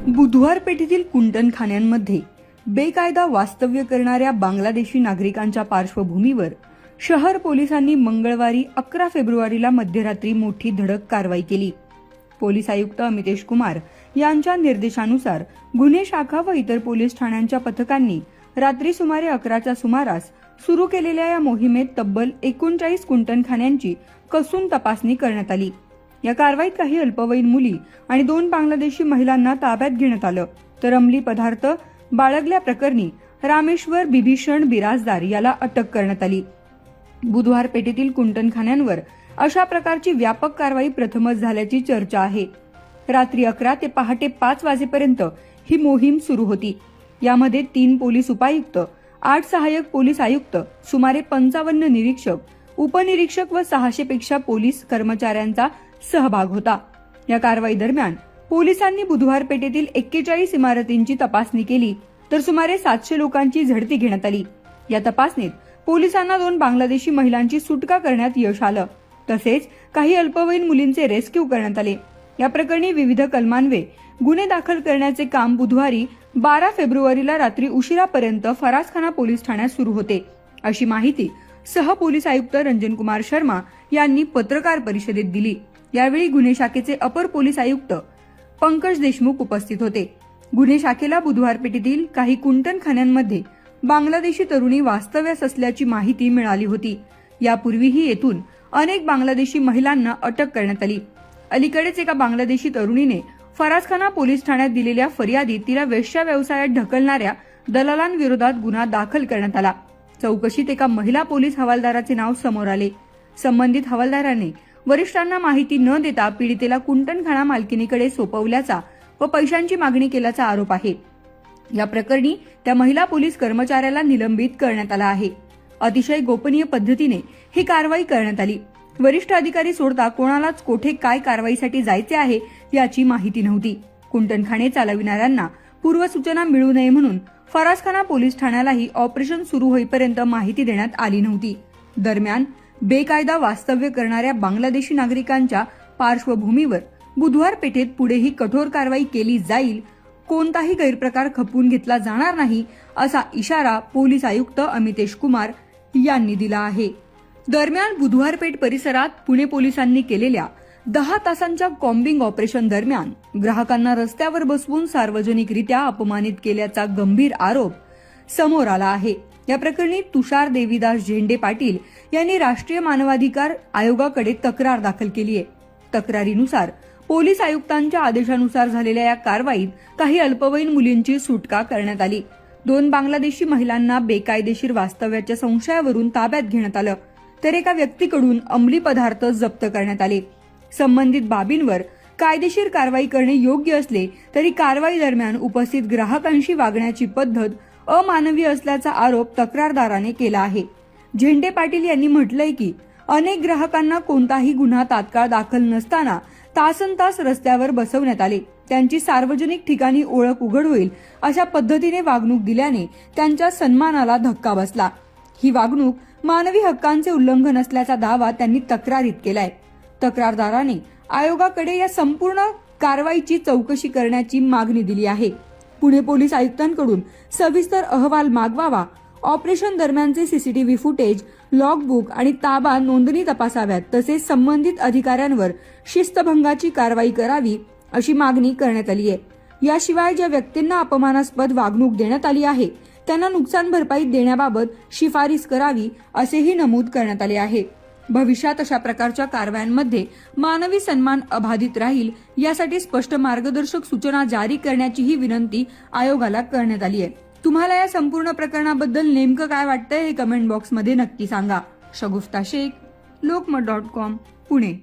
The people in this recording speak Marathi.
बुधवार पेठेतील कुंटणखान्यांमध्ये बेकायदा वास्तव्य करणाऱ्या बांगलादेशी नागरिकांच्या पार्श्वभूमीवर शहर पोलिसांनी मंगळवारी 11 फेब्रुवारीला मध्यरात्री मोठी धडक कारवाई केली। पोलीस आयुक्त अमितेश कुमार यांच्या निर्देशानुसार गुन्हे शाखा व इतर पोलीस ठाण्यांच्या पथकांनी रात्री सुमारे 11च्या सुमारास सुरू केलेल्या या मोहिमेत तब्बल 39 कुंटणखान्यांची कसून तपासणी करण्यात आली। या कारवाईत काही अल्पवयीन मुली आणि 2 बांगलादेशी महिलांना ताब्यात घेण्यात आलं, तर अंमली पदार्थ बाळगल्याप्रकरणी रामेश्वर बिभीषण बिराजदार याला अटक करण्यात आली। बुधवार पेठेतील कुंटणखान्यांवर अशा प्रकारची व्यापक कारवाई प्रथमच झाल्याची चर्चा आहे। रात्री 11 ते पहाटे 5 वाजेपर्यंत ही मोहीम सुरू होती। यामध्ये 3 पोलीस उपायुक्त, 8 सहाय्यक पोलीस आयुक्त, सुमारे 55 निरीक्षक, उपनिरीक्षक व 600 पेक्षा पोलीस कर्मचाऱ्यांचा सहभाग होता। या कारवाई दरम्यान पोलिसांनी बुधवार पेठेतील 41 इमारतींची तपासणी केली, तर सुमारे 700 लोकांची झडती घेण्यात आली। या तपासणीत पोलिसांना 2 बांगलादेशी महिलांची सुटका करण्यात यश आलं, तसेच काही अल्पवयीन मुलींचे रेस्क्यू करण्यात आले। या प्रकरणी विविध कलमान्वये गुन्हे दाखल करण्याचे काम बुधवारी 12 फेब्रुवारीला रात्री उशिरापर्यंत फरासखाना पोलीस ठाण्यात सुरू होते, अशी माहिती सह पोलीस आयुक्त रंजन कुमार शर्मा यांनी पत्रकार परिषदेत दिली। यावेळी गुन्हे शाखेचे अपर पोलीस आयुक्त पंकज देशमुख उपस्थित होते। गुन्हे शाखेला बुधवार पेठेतील काही कुंटणखान्यांमध्ये बांगलादेशी तरुणी वास्तव्यास असल्याची माहिती मिळाली होती। यापूर्वीही येथून अनेक बांगलादेशी महिलांना अटक करण्यात आली। अलीकडेच एका बांगलादेशी तरुणीने फरासखाना पोलीस ठाण्यात दिलेल्या फरियादीत तिला वेश्या व्यवसायात ढकलणाऱ्या दलालांविरोधात गुन्हा दाखल करण्यात आला। चौकशीत एका महिला पोलीस हवालदाराचे नाव समोर आले। संबंधित हवालदाराने वरिष्ठांना माहिती न देता पीडितेला कुंटणखाना मालकीणीकडे सोपवल्याचा व पैशांची मागणी केल्याचा आरोप आहे। या प्रकरणी त्या महिला पोलीस कर्मचाऱ्याला निलंबित करण्यात आला आहे। अतिशय गोपनीय पद्धतीने ही कारवाई करण्यात आली। वरिष्ठ अधिकारी सोडता कोणालाच कोठे काय कारवाईसाठी जायचे आहे याची माहिती नव्हती। कुंटणखाने चालविणाऱ्यांना पूर्वसूचना मिळू नये म्हणून फरासखाना पोलीस ठाण्यालाही ऑपरेशन सुरू होईपर्यंत माहिती देण्यात आली नव्हती। दरम्यान बेकायदा वास्तव्य करणाऱ्या बांगलादेशी नागरिकांच्या पार्श्वभूमीवर बुधवार पेठेत पुढेही कठोर कारवाई केली जाईल, कोणताही गैरप्रकार खपवून घेतला जाणार नाही, असा इशारा पोलीस आयुक्त अमितेश कुमार यांनी दिला आहे। दरम्यान बुधवार पेठ परिसरात पुणे पोलिसांनी केलेल्या 10 तासांच्या कॉम्बिंग ऑपरेशन दरम्यान ग्राहकांना रस्त्यावर बसवून सार्वजनिकरित्या अपमानित केल्याचा गंभीर आरोप समोर आला आहे। या प्रकरणी तुषार देवीदास झेंडे पाटील यांनी राष्ट्रीय मानवाधिकार आयोगाकडे तक्रार दाखल केली आहे। तक्रारीनुसार पोलीस आयुक्तांच्या आदेशानुसार झालेल्या या कारवाईत काही अल्पवयीन मुलींची सुटका करण्यात आली। 2 बांगलादेशी महिलांना बेकायदेशीर वास्तव्याच्या संशयावरून ताब्यात घेण्यात आलं, तर एका व्यक्तीकडून अंमली पदार्थ जप्त करण्यात आले। संबंधित बाबींवर कायदेशीर कारवाई करणे योग्य असले तरी कारवाई दरम्यान उपस्थित ग्राहकांशी वागण्याची पद्धत अमानवीय असल्याचा आरोप तक्रारदाराने केला आहे। झेंडे पाटील यांनी म्हटलंय की अनेक ग्राहकांना कोणताही गुन्हा तात्काळ दाखल नसताना तासनतास रस्त्यावर बसवण्यात आले। त्यांची सार्वजनिक ठिकाणी ओळख उघड होईल अशा पद्धतीने वागणूक दिल्याने त्यांच्या सन्मानाला धक्का बसला। ही वागणूक मानवी हक्कांचे उल्लंघन असल्याचा दावा त्यांनी तक्रारीत केलाय। तक्रारदाराने आयोगाकडे या संपूर्ण कारवाईची चौकशी करण्याची मागणी दिली आहे। पुणे पोलीस आयुक्तांकडून सविस्तर अहवाल मागवावा, ऑपरेशन दरम्यानचे सीसीटीव्ही फुटेज, लॉगबुक आणि ताबा नोंदणी तपासाव्यात, तसेच संबंधित अधिकाऱ्यांवर शिस्तभंगाची कारवाई करावी, अशी मागणी करण्यात आली आहे। याशिवाय ज्या व्यक्तींना अपमानास्पद वागणूक देण्यात आली आहे त्यांना नुकसान भरपाई देण्याबाबत शिफारस करावी, असेही नमूद करण्यात आले आहे। भविष्यात अशा प्रकारच्या कारवायांमध्ये मानवी सन्मान अबाधित राहील यासाठी स्पष्ट मार्गदर्शक सूचना जारी करण्याचीही विनंती आयोगाला करण्यात आली आहे। तुम्हाला या संपूर्ण प्रकरणाबद्दल नेमकं काय वाटतंय हे कमेंट बॉक्समध्ये नक्की सांगा। शगुफ्ता शेख, लोकमत.com, पुणे।